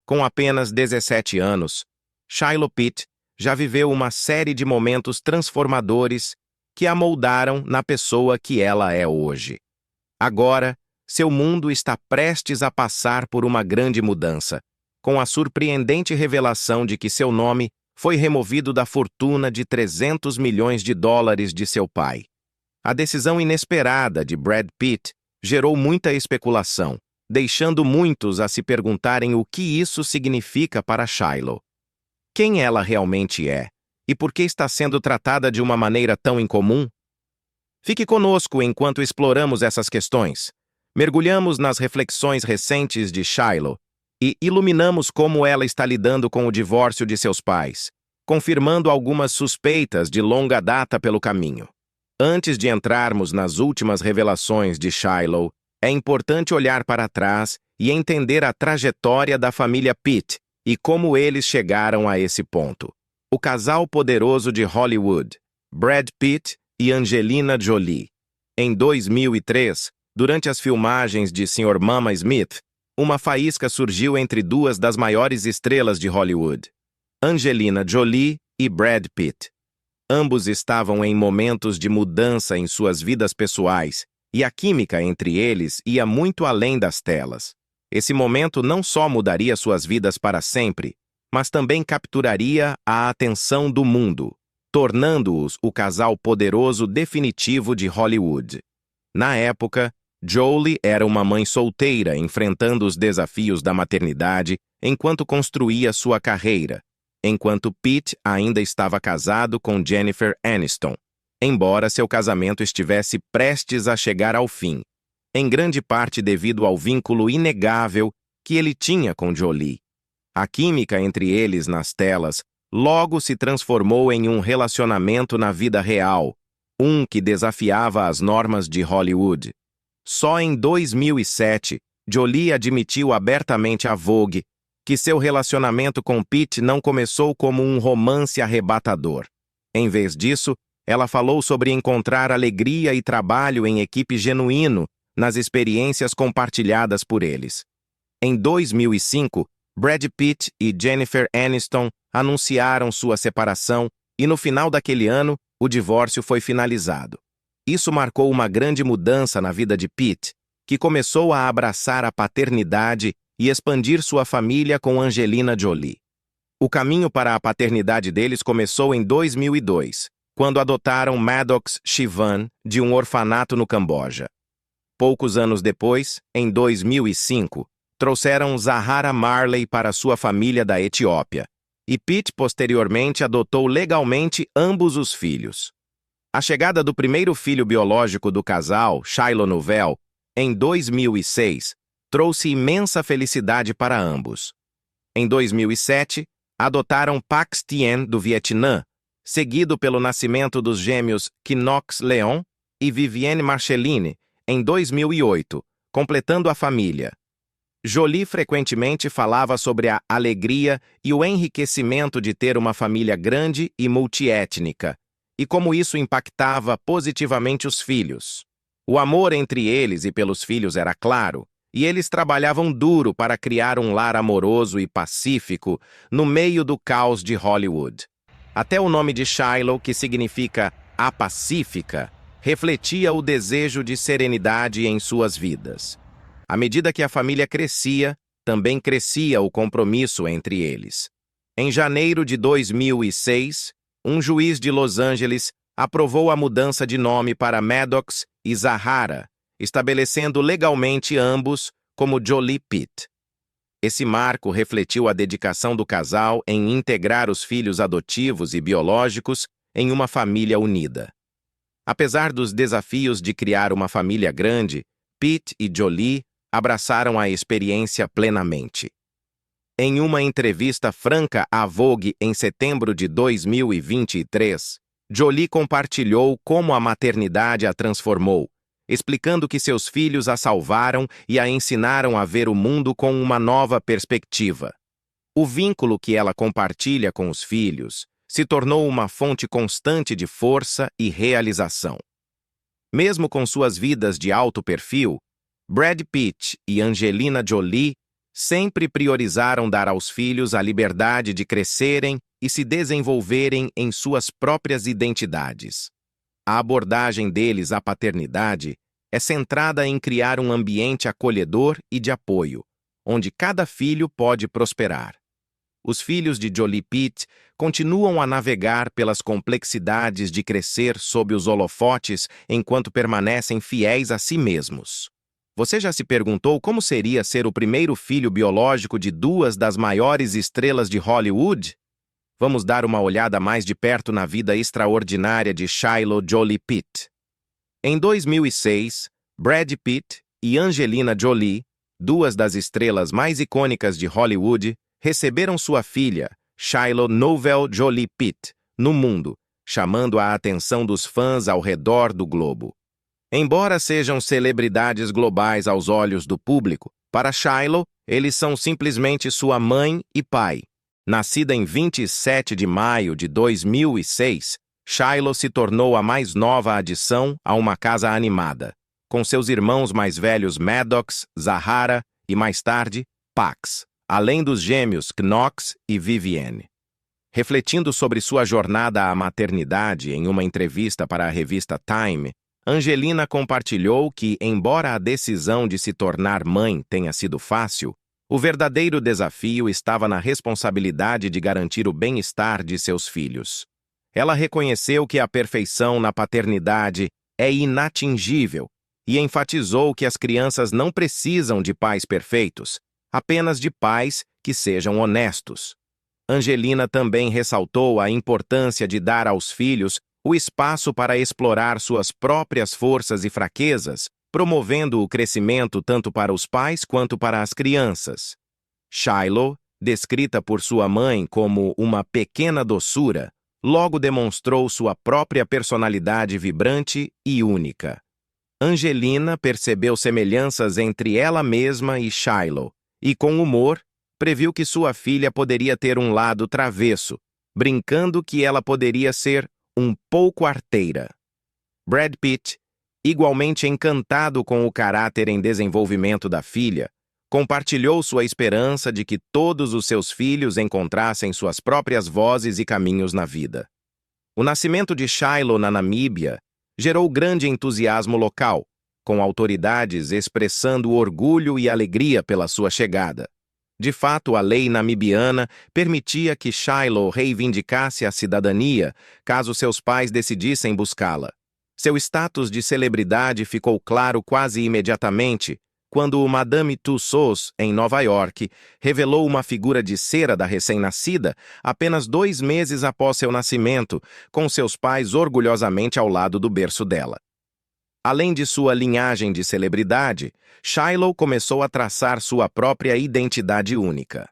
Com apenas 17 anos, Shiloh Pitt já viveu uma série de momentos transformadores que a moldaram na pessoa que ela é hoje. Agora, seu mundo está prestes a passar por uma grande mudança, com a surpreendente revelação de que seu nome foi removido da fortuna de 300 milhões de dólares de seu pai. A decisão inesperada de Brad Pitt gerou muita especulação, deixando muitos a se perguntarem o que isso significa para Shiloh. Quem ela realmente é e por que está sendo tratada de uma maneira tão incomum? Fique conosco enquanto exploramos essas questões. Mergulhamos nas reflexões recentes de Shiloh e iluminamos como ela está lidando com o divórcio de seus pais, confirmando algumas suspeitas de longa data pelo caminho. Antes de entrarmos nas últimas revelações de Shiloh, é importante olhar para trás e entender a trajetória da família Pitt e como eles chegaram a esse ponto. O casal poderoso de Hollywood, Brad Pitt e Angelina Jolie. Em 2003, durante as filmagens de Sr. Mama Smith, uma faísca surgiu entre duas das maiores estrelas de Hollywood, Angelina Jolie e Brad Pitt. Ambos estavam em momentos de mudança em suas vidas pessoais, e a química entre eles ia muito além das telas. Esse momento não só mudaria suas vidas para sempre, mas também capturaria a atenção do mundo, tornando-os o casal poderoso definitivo de Hollywood. Na época, Jolie era uma mãe solteira enfrentando os desafios da maternidade enquanto construía sua carreira, enquanto Pitt ainda estava casado com Jennifer Aniston, embora seu casamento estivesse prestes a chegar ao fim, em grande parte devido ao vínculo inegável que ele tinha com Jolie. A química entre eles nas telas logo se transformou em um relacionamento na vida real, um que desafiava as normas de Hollywood. Só em 2007, Jolie admitiu abertamente à Vogue que seu relacionamento com Pitt não começou como um romance arrebatador. Em vez disso, ela falou sobre encontrar alegria e trabalho em equipe genuíno nas experiências compartilhadas por eles. Em 2005, Brad Pitt e Jennifer Aniston anunciaram sua separação e no final daquele ano, o divórcio foi finalizado. Isso marcou uma grande mudança na vida de Pitt, que começou a abraçar a paternidade e expandir sua família com Angelina Jolie. O caminho para a paternidade deles começou em 2002, quando adotaram Maddox Shivan de um orfanato no Camboja. Poucos anos depois, em 2005, trouxeram Zahara Marley para sua família da Etiópia, e Pitt posteriormente adotou legalmente ambos os filhos. A chegada do primeiro filho biológico do casal, Shiloh Novell, em 2006, trouxe imensa felicidade para ambos. Em 2007, adotaram Pax Tien do Vietnã, seguido pelo nascimento dos gêmeos Knox Leon e Vivienne Marceline, em 2008, completando a família. Jolie frequentemente falava sobre a alegria e o enriquecimento de ter uma família grande e multiétnica, e como isso impactava positivamente os filhos. O amor entre eles e pelos filhos era claro, e eles trabalhavam duro para criar um lar amoroso e pacífico no meio do caos de Hollywood. Até o nome de Shiloh, que significa a pacífica, refletia o desejo de serenidade em suas vidas. À medida que a família crescia, também crescia o compromisso entre eles. Em janeiro de 2006, um juiz de Los Angeles aprovou a mudança de nome para Maddox e Zahara, estabelecendo legalmente ambos como Jolie Pitt. Esse marco refletiu a dedicação do casal em integrar os filhos adotivos e biológicos em uma família unida. Apesar dos desafios de criar uma família grande, Pitt e Jolie abraçaram a experiência plenamente. Em uma entrevista franca à Vogue em setembro de 2023, Jolie compartilhou como a maternidade a transformou, explicando que seus filhos a salvaram e a ensinaram a ver o mundo com uma nova perspectiva. O vínculo que ela compartilha com os filhos se tornou uma fonte constante de força e realização. Mesmo com suas vidas de alto perfil, Brad Pitt e Angelina Jolie sempre priorizaram dar aos filhos a liberdade de crescerem e se desenvolverem em suas próprias identidades. A abordagem deles à paternidade é centrada em criar um ambiente acolhedor e de apoio, onde cada filho pode prosperar. Os filhos de Jolie Pitt continuam a navegar pelas complexidades de crescer sob os holofotes enquanto permanecem fiéis a si mesmos. Você já se perguntou como seria ser o primeiro filho biológico de duas das maiores estrelas de Hollywood? Vamos dar uma olhada mais de perto na vida extraordinária de Shiloh Jolie Pitt. Em 2006, Brad Pitt e Angelina Jolie, duas das estrelas mais icônicas de Hollywood, receberam sua filha, Shiloh Novell Jolie Pitt, no mundo, chamando a atenção dos fãs ao redor do globo. Embora sejam celebridades globais aos olhos do público, para Shiloh, eles são simplesmente sua mãe e pai. Nascida em 27 de maio de 2006, Shiloh se tornou a mais nova adição a uma casa animada, com seus irmãos mais velhos Maddox, Zahara e, mais tarde, Pax, além dos gêmeos Knox e Vivienne. Refletindo sobre sua jornada à maternidade em uma entrevista para a revista Time, Angelina compartilhou que, embora a decisão de se tornar mãe tenha sido fácil, o verdadeiro desafio estava na responsabilidade de garantir o bem-estar de seus filhos. Ela reconheceu que a perfeição na paternidade é inatingível e enfatizou que as crianças não precisam de pais perfeitos, apenas de pais que sejam honestos. Angelina também ressaltou a importância de dar aos filhos o espaço para explorar suas próprias forças e fraquezas, promovendo o crescimento tanto para os pais quanto para as crianças. Shiloh, descrita por sua mãe como uma pequena doçura, logo demonstrou sua própria personalidade vibrante e única. Angelina percebeu semelhanças entre ela mesma e Shiloh, e com humor, previu que sua filha poderia ter um lado travesso, brincando que ela poderia ser um pouco arteira. Brad Pitt, igualmente encantado com o caráter em desenvolvimento da filha, compartilhou sua esperança de que todos os seus filhos encontrassem suas próprias vozes e caminhos na vida. O nascimento de Shiloh na Namíbia gerou grande entusiasmo local, com autoridades expressando orgulho e alegria pela sua chegada. De fato, a lei namibiana permitia que Shiloh reivindicasse a cidadania caso seus pais decidissem buscá-la. Seu status de celebridade ficou claro quase imediatamente quando o Madame Tussauds, em Nova York, revelou uma figura de cera da recém-nascida apenas 2 meses após seu nascimento, com seus pais orgulhosamente ao lado do berço dela. Além de sua linhagem de celebridade, Shiloh começou a traçar sua própria identidade única.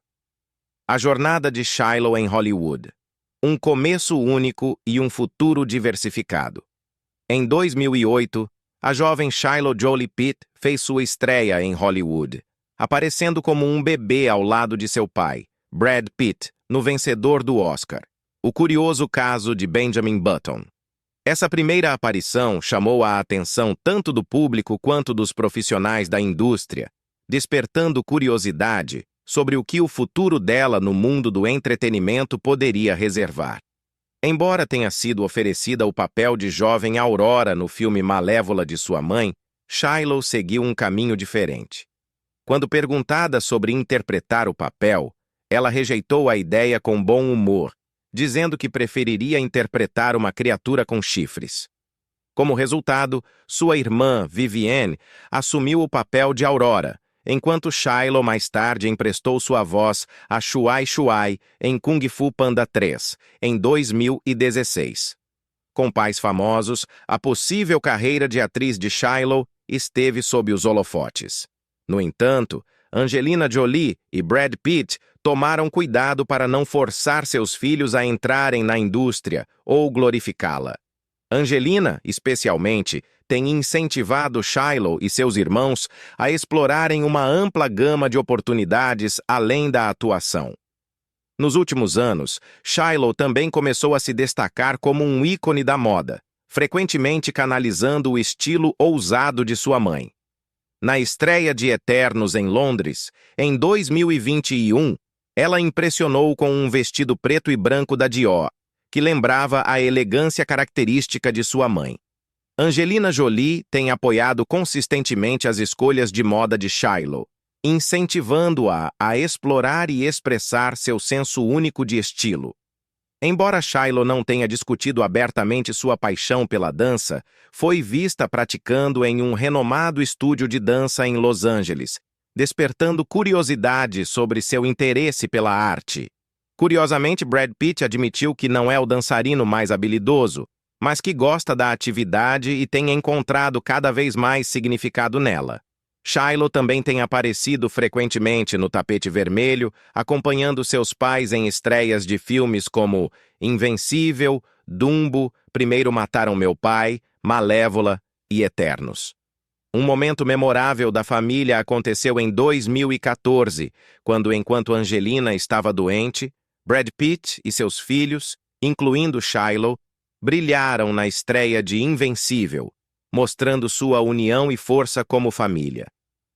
A jornada de Shiloh em Hollywood. Um começo único e um futuro diversificado. Em 2008, a jovem Shiloh Jolie Pitt fez sua estreia em Hollywood, aparecendo como um bebê ao lado de seu pai, Brad Pitt, no vencedor do Oscar, O Curioso Caso de Benjamin Button. Essa primeira aparição chamou a atenção tanto do público quanto dos profissionais da indústria, despertando curiosidade sobre o que o futuro dela no mundo do entretenimento poderia reservar. Embora tenha sido oferecida o papel de jovem Aurora no filme Malévola de sua mãe, Shiloh seguiu um caminho diferente. Quando perguntada sobre interpretar o papel, ela rejeitou a ideia com bom humor, dizendo que preferiria interpretar uma criatura com chifres. Como resultado, sua irmã, Vivienne, assumiu o papel de Aurora, enquanto Shiloh mais tarde emprestou sua voz a Shuai Shuai em Kung Fu Panda 3, em 2016. Com pais famosos, a possível carreira de atriz de Shiloh esteve sob os holofotes. No entanto, Angelina Jolie e Brad Pitt tomaram cuidado para não forçar seus filhos a entrarem na indústria ou glorificá-la. Angelina, especialmente, tem incentivado Shiloh e seus irmãos a explorarem uma ampla gama de oportunidades além da atuação. Nos últimos anos, Shiloh também começou a se destacar como um ícone da moda, frequentemente canalizando o estilo ousado de sua mãe. Na estreia de Eternos em Londres, em 2021, ela impressionou com um vestido preto e branco da Dior, que lembrava a elegância característica de sua mãe. Angelina Jolie tem apoiado consistentemente as escolhas de moda de Shiloh, incentivando-a a explorar e expressar seu senso único de estilo. Embora Shiloh não tenha discutido abertamente sua paixão pela dança, foi vista praticando em um renomado estúdio de dança em Los Angeles, despertando curiosidade sobre seu interesse pela arte. Curiosamente, Brad Pitt admitiu que não é o dançarino mais habilidoso, mas que gosta da atividade e tem encontrado cada vez mais significado nela. Shiloh também tem aparecido frequentemente no tapete vermelho, acompanhando seus pais em estreias de filmes como Invencível, Dumbo, Primeiro Mataram Meu Pai, Malévola e Eternos. Um momento memorável da família aconteceu em 2014, quando, enquanto Angelina estava doente, Brad Pitt e seus filhos, incluindo Shiloh, brilharam na estreia de Invencível, mostrando sua união e força como família.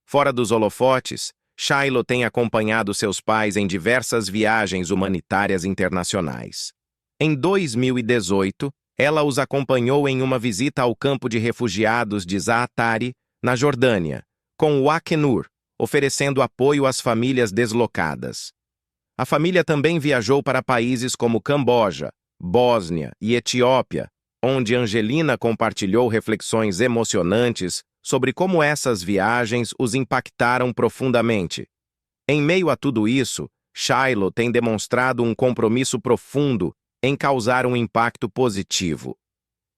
Fora dos holofotes, Shiloh tem acompanhado seus pais em diversas viagens humanitárias internacionais. Em 2018, ela os acompanhou em uma visita ao campo de refugiados de Zaatari, na Jordânia, com o Acnur, oferecendo apoio às famílias deslocadas. A família também viajou para países como Camboja, Bósnia e Etiópia, onde Angelina compartilhou reflexões emocionantes sobre como essas viagens os impactaram profundamente. Em meio a tudo isso, Shiloh tem demonstrado um compromisso profundo em causar um impacto positivo.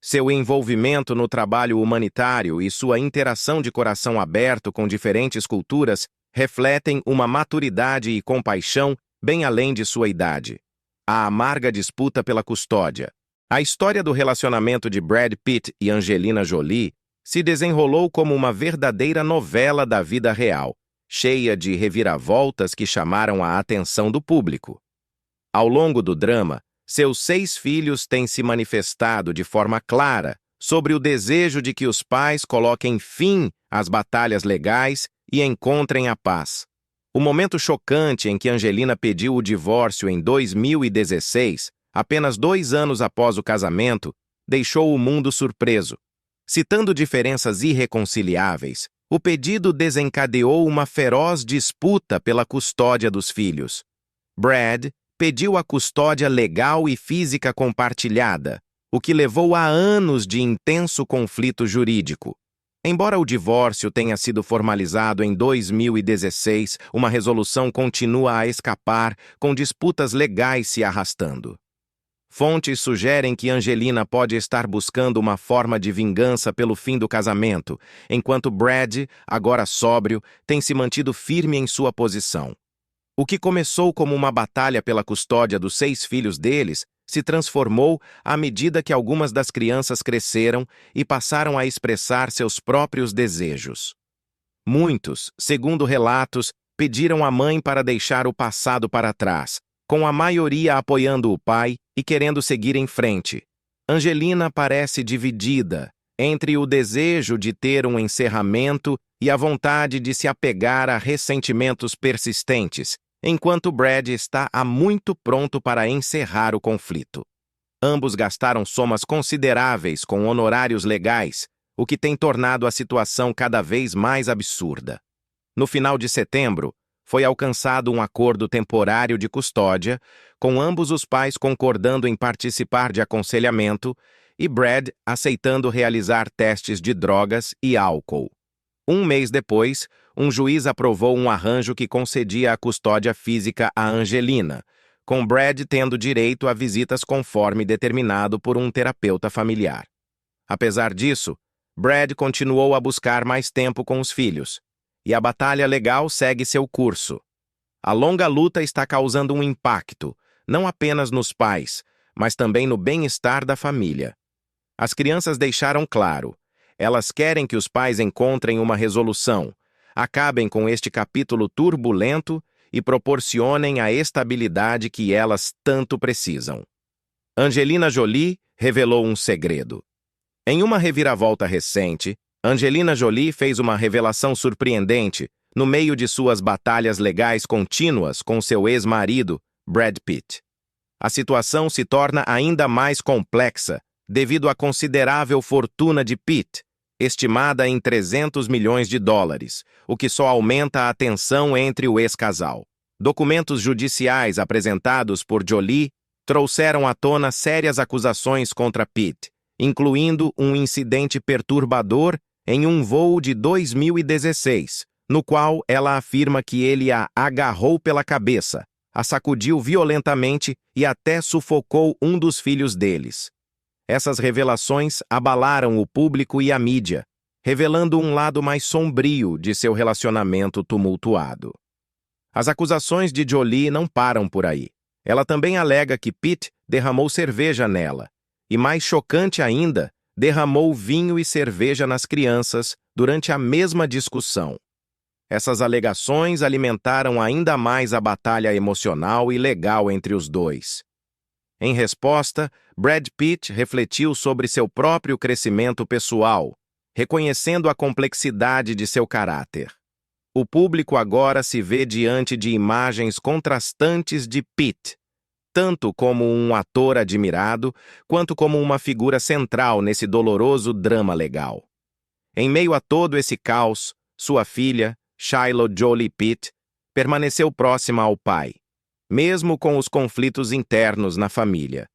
Seu envolvimento no trabalho humanitário e sua interação de coração aberto com diferentes culturas refletem uma maturidade e compaixão bem além de sua idade. A amarga disputa pela custódia. A história do relacionamento de Brad Pitt e Angelina Jolie se desenrolou como uma verdadeira novela da vida real, cheia de reviravoltas que chamaram a atenção do público. Ao longo do drama, seus 6 filhos têm se manifestado de forma clara sobre o desejo de que os pais coloquem fim às batalhas legais e encontrem a paz. O momento chocante em que Angelina pediu o divórcio em 2016, apenas 2 anos após o casamento, deixou o mundo surpreso. Citando diferenças irreconciliáveis, o pedido desencadeou uma feroz disputa pela custódia dos filhos. Brad pediu a custódia legal e física compartilhada, o que levou a anos de intenso conflito jurídico. Embora o divórcio tenha sido formalizado em 2016, uma resolução continua a escapar, com disputas legais se arrastando. Fontes sugerem que Angelina pode estar buscando uma forma de vingança pelo fim do casamento, enquanto Brad, agora sóbrio, tem se mantido firme em sua posição. O que começou como uma batalha pela custódia dos 6 filhos deles se transformou à medida que algumas das crianças cresceram e passaram a expressar seus próprios desejos. Muitos, segundo relatos, pediram à mãe para deixar o passado para trás, com a maioria apoiando o pai e querendo seguir em frente. Angelina parece dividida entre o desejo de ter um encerramento e a vontade de se apegar a ressentimentos persistentes, enquanto Brad está há muito pronto para encerrar o conflito. Ambos gastaram somas consideráveis com honorários legais, o que tem tornado a situação cada vez mais absurda. No final de setembro, foi alcançado um acordo temporário de custódia, com ambos os pais concordando em participar de aconselhamento e Brad aceitando realizar testes de drogas e álcool. Um mês depois, um juiz aprovou um arranjo que concedia a custódia física a Angelina, com Brad tendo direito a visitas conforme determinado por um terapeuta familiar. Apesar disso, Brad continuou a buscar mais tempo com os filhos, e a batalha legal segue seu curso. A longa luta está causando um impacto, não apenas nos pais, mas também no bem-estar da família. As crianças deixaram claro, elas querem que os pais encontrem uma resolução, acabem com este capítulo turbulento e proporcionem a estabilidade que elas tanto precisam. Angelina Jolie revelou um segredo. Em uma reviravolta recente, Angelina Jolie fez uma revelação surpreendente no meio de suas batalhas legais contínuas com seu ex-marido, Brad Pitt. A situação se torna ainda mais complexa devido à considerável fortuna de Pitt, estimada em 300 milhões de dólares, o que só aumenta a tensão entre o ex-casal. Documentos judiciais apresentados por Jolie trouxeram à tona sérias acusações contra Pitt, incluindo um incidente perturbador em um voo de 2016, no qual ela afirma que ele a agarrou pela cabeça, a sacudiu violentamente e até sufocou um dos filhos deles. Essas revelações abalaram o público e a mídia, revelando um lado mais sombrio de seu relacionamento tumultuado. As acusações de Jolie não param por aí. Ela também alega que Pitt derramou cerveja nela, e mais chocante ainda, derramou vinho e cerveja nas crianças durante a mesma discussão. Essas alegações alimentaram ainda mais a batalha emocional e legal entre os dois. Em resposta, Brad Pitt refletiu sobre seu próprio crescimento pessoal, reconhecendo a complexidade de seu caráter. O público agora se vê diante de imagens contrastantes de Pitt, tanto como um ator admirado, quanto como uma figura central nesse doloroso drama legal. Em meio a todo esse caos, sua filha, Shiloh Jolie Pitt, permaneceu próxima ao pai, mesmo com os conflitos internos na família.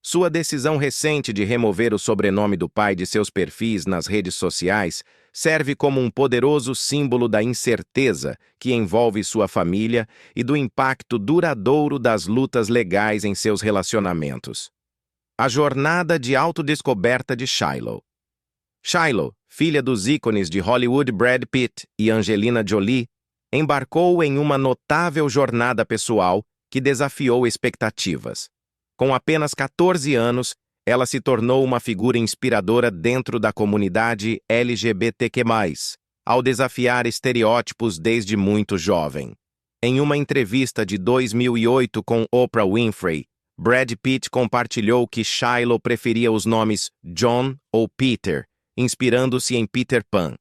Sua decisão recente de remover o sobrenome do pai de seus perfis nas redes sociais serve como um poderoso símbolo da incerteza que envolve sua família e do impacto duradouro das lutas legais em seus relacionamentos. A jornada de autodescoberta de Shiloh. Shiloh, filha dos ícones de Hollywood Brad Pitt e Angelina Jolie, embarcou em uma notável jornada pessoal que desafiou expectativas. Com apenas 14 anos, ela se tornou uma figura inspiradora dentro da comunidade LGBTQ+, ao desafiar estereótipos desde muito jovem. Em uma entrevista de 2008 com Oprah Winfrey, Brad Pitt compartilhou que Shiloh preferia os nomes John ou Peter, inspirando-se em Peter Pan.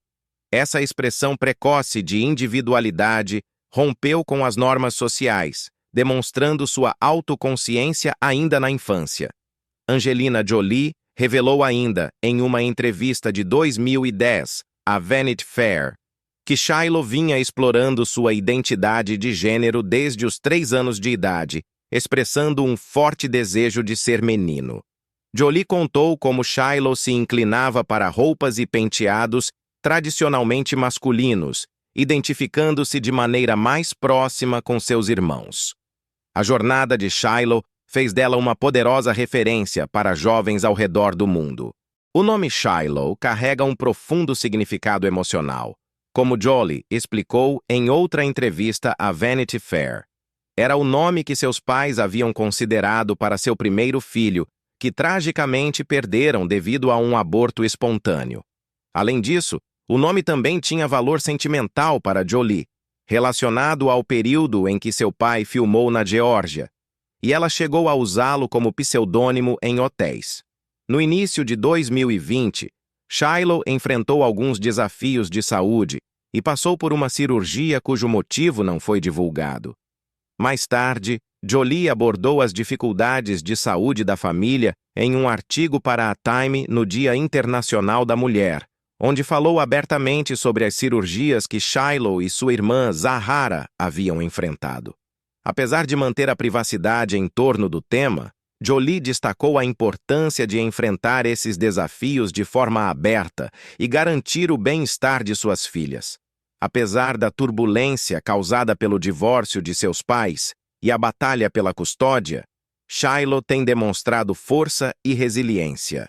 Essa expressão precoce de individualidade rompeu com as normas sociais, demonstrando sua autoconsciência ainda na infância. Angelina Jolie revelou ainda, em uma entrevista de 2010, à Vanity Fair, que Shiloh vinha explorando sua identidade de gênero desde os 3 anos de idade, expressando um forte desejo de ser menino. Jolie contou como Shiloh se inclinava para roupas e penteados tradicionalmente masculinos, identificando-se de maneira mais próxima com seus irmãos. A jornada de Shiloh fez dela uma poderosa referência para jovens ao redor do mundo. O nome Shiloh carrega um profundo significado emocional, como Jolie explicou em outra entrevista à Vanity Fair. Era o nome que seus pais haviam considerado para seu primeiro filho, que tragicamente perderam devido a um aborto espontâneo. Além disso, o nome também tinha valor sentimental para Jolie, relacionado ao período em que seu pai filmou na Geórgia, e ela chegou a usá-lo como pseudônimo em hotéis. No início de 2020, Shiloh enfrentou alguns desafios de saúde e passou por uma cirurgia cujo motivo não foi divulgado. Mais tarde, Jolie abordou as dificuldades de saúde da família em um artigo para a Time no Dia Internacional da Mulher, onde falou abertamente sobre as cirurgias que Shiloh e sua irmã Zahara haviam enfrentado. Apesar de manter a privacidade em torno do tema, Jolie destacou a importância de enfrentar esses desafios de forma aberta e garantir o bem-estar de suas filhas. Apesar da turbulência causada pelo divórcio de seus pais e a batalha pela custódia, Shiloh tem demonstrado força e resiliência.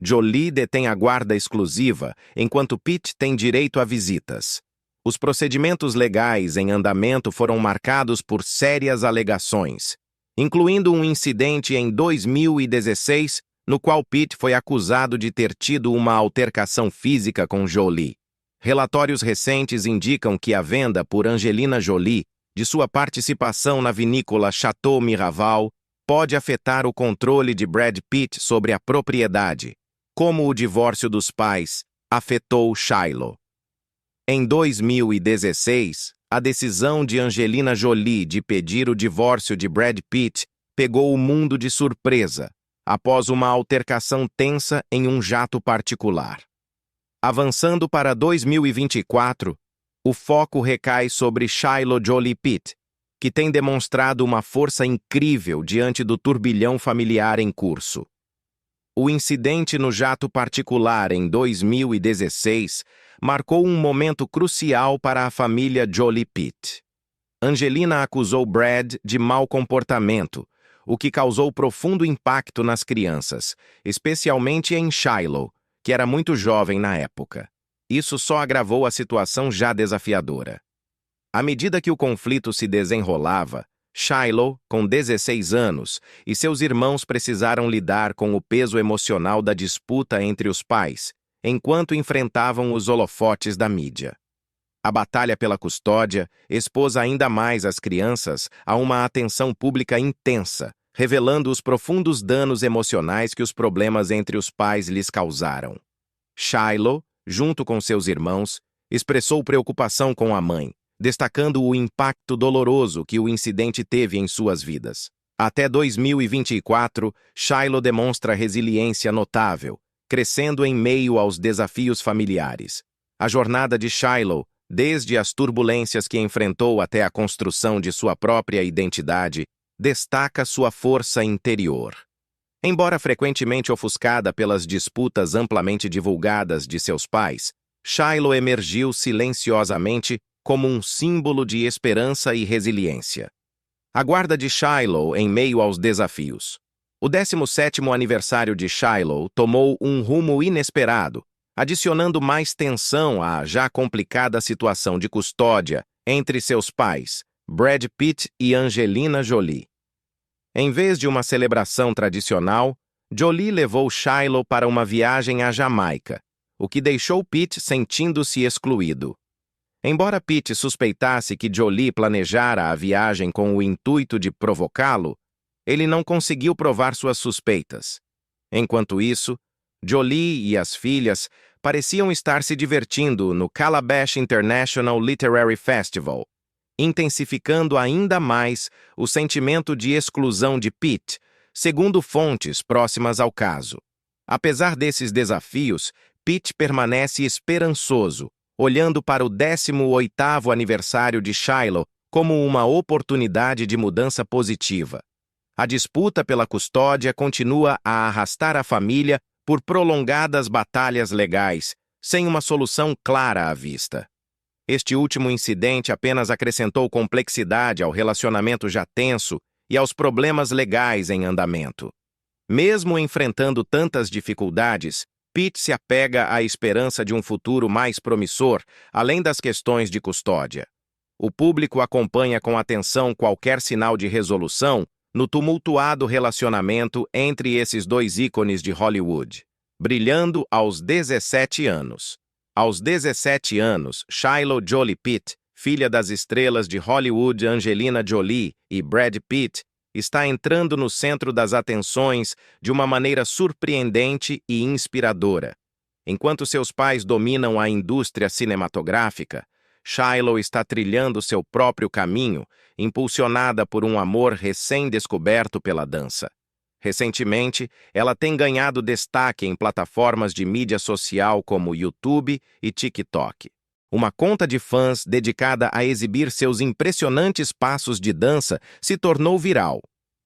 Jolie detém a guarda exclusiva, enquanto Pitt tem direito a visitas. Os procedimentos legais em andamento foram marcados por sérias alegações, incluindo um incidente em 2016, no qual Pitt foi acusado de ter tido uma altercação física com Jolie. Relatórios recentes indicam que a venda por Angelina Jolie de sua participação na vinícola Chateau Miraval pode afetar o controle de Brad Pitt sobre a propriedade, como o divórcio dos pais afetou Shiloh. Em 2016, a decisão de Angelina Jolie de pedir o divórcio de Brad Pitt pegou o mundo de surpresa, após uma altercação tensa em um jato particular. Avançando para 2024, o foco recai sobre Shiloh Jolie Pitt, que tem demonstrado uma força incrível diante do turbilhão familiar em curso. O incidente no jato particular em 2016 marcou um momento crucial para a família Jolie Pitt. Angelina acusou Brad de mau comportamento, o que causou profundo impacto nas crianças, especialmente em Shiloh, que era muito jovem na época. Isso só agravou a situação já desafiadora. À medida que o conflito se desenrolava, Shiloh, com 16 anos, e seus irmãos precisaram lidar com o peso emocional da disputa entre os pais, enquanto enfrentavam os holofotes da mídia. A batalha pela custódia expôs ainda mais as crianças a uma atenção pública intensa, revelando os profundos danos emocionais que os problemas entre os pais lhes causaram. Shiloh, junto com seus irmãos, expressou preocupação com a mãe, destacando o impacto doloroso que o incidente teve em suas vidas. Até 2024, Shiloh demonstra resiliência notável, crescendo em meio aos desafios familiares. A jornada de Shiloh, desde as turbulências que enfrentou até a construção de sua própria identidade, destaca sua força interior. Embora frequentemente ofuscada pelas disputas amplamente divulgadas de seus pais, Shiloh emergiu silenciosamente como um símbolo de esperança e resiliência. A guarda de Shiloh em meio aos desafios. O 17º aniversário de Shiloh tomou um rumo inesperado, adicionando mais tensão à já complicada situação de custódia entre seus pais, Brad Pitt e Angelina Jolie. Em vez de uma celebração tradicional, Jolie levou Shiloh para uma viagem à Jamaica, o que deixou Pitt sentindo-se excluído. Embora Pitt suspeitasse que Jolie planejara a viagem com o intuito de provocá-lo, ele não conseguiu provar suas suspeitas. Enquanto isso, Jolie e as filhas pareciam estar se divertindo no Calabash International Literary Festival, intensificando ainda mais o sentimento de exclusão de Pitt, segundo fontes próximas ao caso. Apesar desses desafios, Pitt permanece esperançoso, olhando para o 18º aniversário de Shiloh como uma oportunidade de mudança positiva. A disputa pela custódia continua a arrastar a família por prolongadas batalhas legais, sem uma solução clara à vista. Este último incidente apenas acrescentou complexidade ao relacionamento já tenso e aos problemas legais em andamento. Mesmo enfrentando tantas dificuldades, Pitt se apega à esperança de um futuro mais promissor, além das questões de custódia. O público acompanha com atenção qualquer sinal de resolução no tumultuado relacionamento entre esses dois ícones de Hollywood, brilhando aos 17 anos. Aos 17 anos, Shiloh Jolie Pitt, filha das estrelas de Hollywood Angelina Jolie e Brad Pitt, está entrando no centro das atenções de uma maneira surpreendente e inspiradora. Enquanto seus pais dominam a indústria cinematográfica, Shiloh está trilhando seu próprio caminho, impulsionada por um amor recém-descoberto pela dança. Recentemente, ela tem ganhado destaque em plataformas de mídia social como YouTube e TikTok. Uma conta de fãs dedicada a exibir seus impressionantes passos de dança se tornou viral.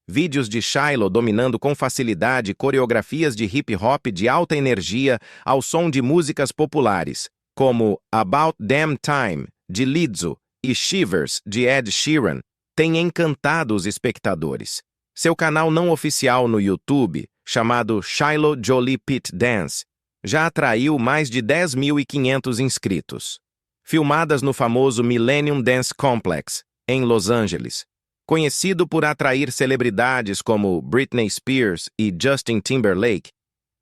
Vídeos de Shiloh dominando com facilidade coreografias de hip-hop de alta energia ao som de músicas populares, como About Damn Time, de Lizzo, e Shivers, de Ed Sheeran, têm encantado os espectadores. Seu canal não oficial no YouTube, chamado Shiloh Jolie Pitt Dance, já atraiu mais de 10.500 inscritos. Filmadas no famoso Millennium Dance Complex, em Los Angeles, conhecido por atrair celebridades como Britney Spears e Justin Timberlake,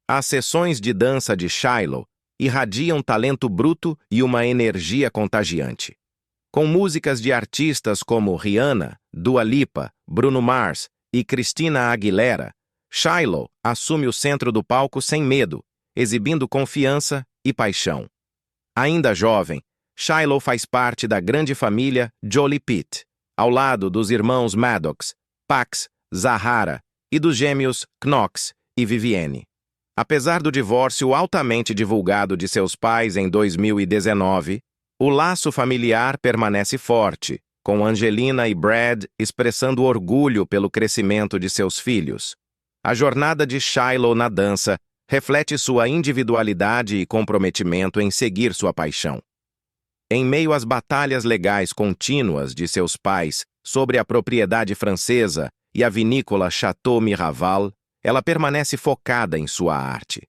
as sessões de dança de Shiloh irradiam talento bruto e uma energia contagiante. Com músicas de artistas como Rihanna, Dua Lipa, Bruno Mars e Christina Aguilera, Shiloh assume o centro do palco sem medo, exibindo confiança e paixão. Ainda jovem, Shiloh faz parte da grande família Jolie Pitt, ao lado dos irmãos Maddox, Pax, Zahara e dos gêmeos Knox e Vivienne. Apesar do divórcio altamente divulgado de seus pais em 2019, o laço familiar permanece forte, com Angelina e Brad expressando orgulho pelo crescimento de seus filhos. A jornada de Shiloh na dança reflete sua individualidade e comprometimento em seguir sua paixão. Em meio às batalhas legais contínuas de seus pais sobre a propriedade francesa e a vinícola Chateau Miraval, ela permanece focada em sua arte.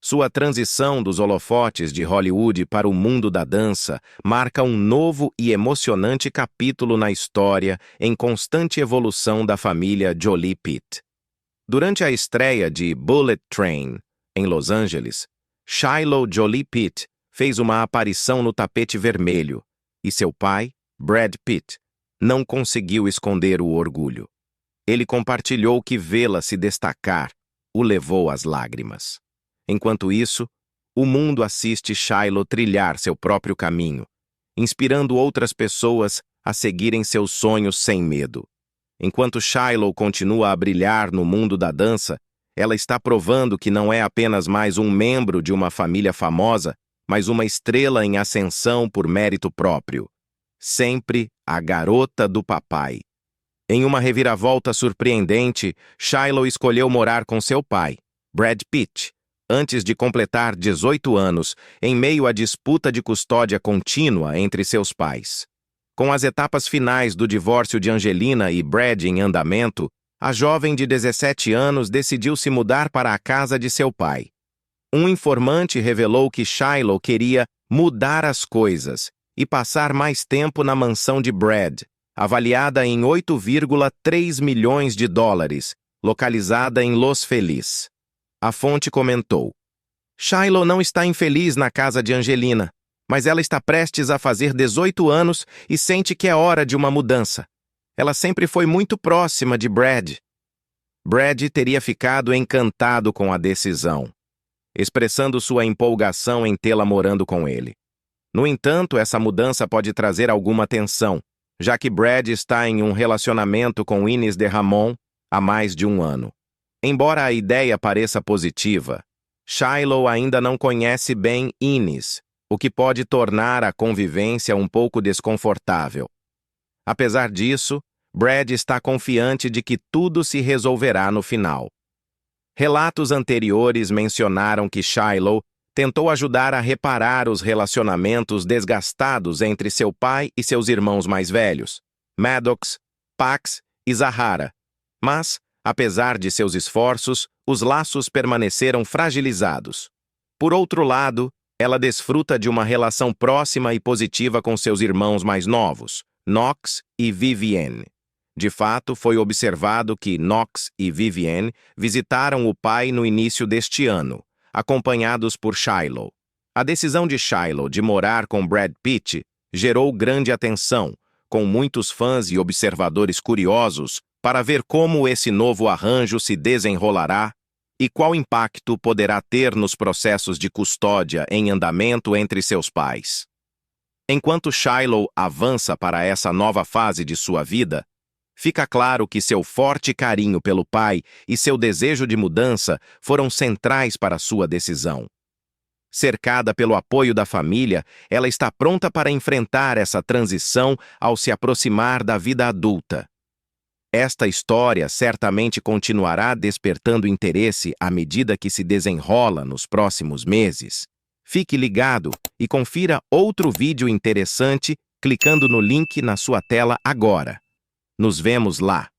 Sua transição dos holofotes de Hollywood para o mundo da dança marca um novo e emocionante capítulo na história em constante evolução da família Jolie Pitt. Durante a estreia de Bullet Train, em Los Angeles, Shiloh Jolie Pitt fez uma aparição no tapete vermelho e seu pai, Brad Pitt, não conseguiu esconder o orgulho. Ele compartilhou que vê-la se destacar o levou às lágrimas. Enquanto isso, o mundo assiste Shiloh trilhar seu próprio caminho, inspirando outras pessoas a seguirem seus sonhos sem medo. Enquanto Shiloh continua a brilhar no mundo da dança, ela está provando que não é apenas mais um membro de uma família famosa, mas uma estrela em ascensão por mérito próprio. Sempre a garota do papai. Em uma reviravolta surpreendente, Shiloh escolheu morar com seu pai, Brad Pitt, antes de completar 18 anos, em meio à disputa de custódia contínua entre seus pais. Com as etapas finais do divórcio de Angelina e Brad em andamento, a jovem de 17 anos decidiu se mudar para a casa de seu pai. Um informante revelou que Shiloh queria mudar as coisas e passar mais tempo na mansão de Brad, avaliada em 8,3 milhões de dólares, localizada em Los Feliz. A fonte comentou: Shiloh não está infeliz na casa de Angelina, mas ela está prestes a fazer 18 anos e sente que é hora de uma mudança. Ela sempre foi muito próxima de Brad. Brad teria ficado encantado com a decisão, expressando sua empolgação em tê-la morando com ele. No entanto, essa mudança pode trazer alguma tensão, já que Brad está em um relacionamento com Inés de Ramon há mais de um ano. Embora a ideia pareça positiva, Shiloh ainda não conhece bem Inés, o que pode tornar a convivência um pouco desconfortável. Apesar disso, Brad está confiante de que tudo se resolverá no final. Relatos anteriores mencionaram que Shiloh tentou ajudar a reparar os relacionamentos desgastados entre seu pai e seus irmãos mais velhos, Maddox, Pax e Zahara. Mas, apesar de seus esforços, os laços permaneceram fragilizados. Por outro lado, ela desfruta de uma relação próxima e positiva com seus irmãos mais novos, Knox e Vivienne. De fato, foi observado que Knox e Vivienne visitaram o pai no início deste ano, acompanhados por Shiloh. A decisão de Shiloh de morar com Brad Pitt gerou grande atenção, com muitos fãs e observadores curiosos para ver como esse novo arranjo se desenrolará e qual impacto poderá ter nos processos de custódia em andamento entre seus pais. Enquanto Shiloh avança para essa nova fase de sua vida, fica claro que seu forte carinho pelo pai e seu desejo de mudança foram centrais para sua decisão. Cercada pelo apoio da família, ela está pronta para enfrentar essa transição ao se aproximar da vida adulta. Esta história certamente continuará despertando interesse à medida que se desenrola nos próximos meses. Fique ligado e confira outro vídeo interessante clicando no link na sua tela agora. Nos vemos lá!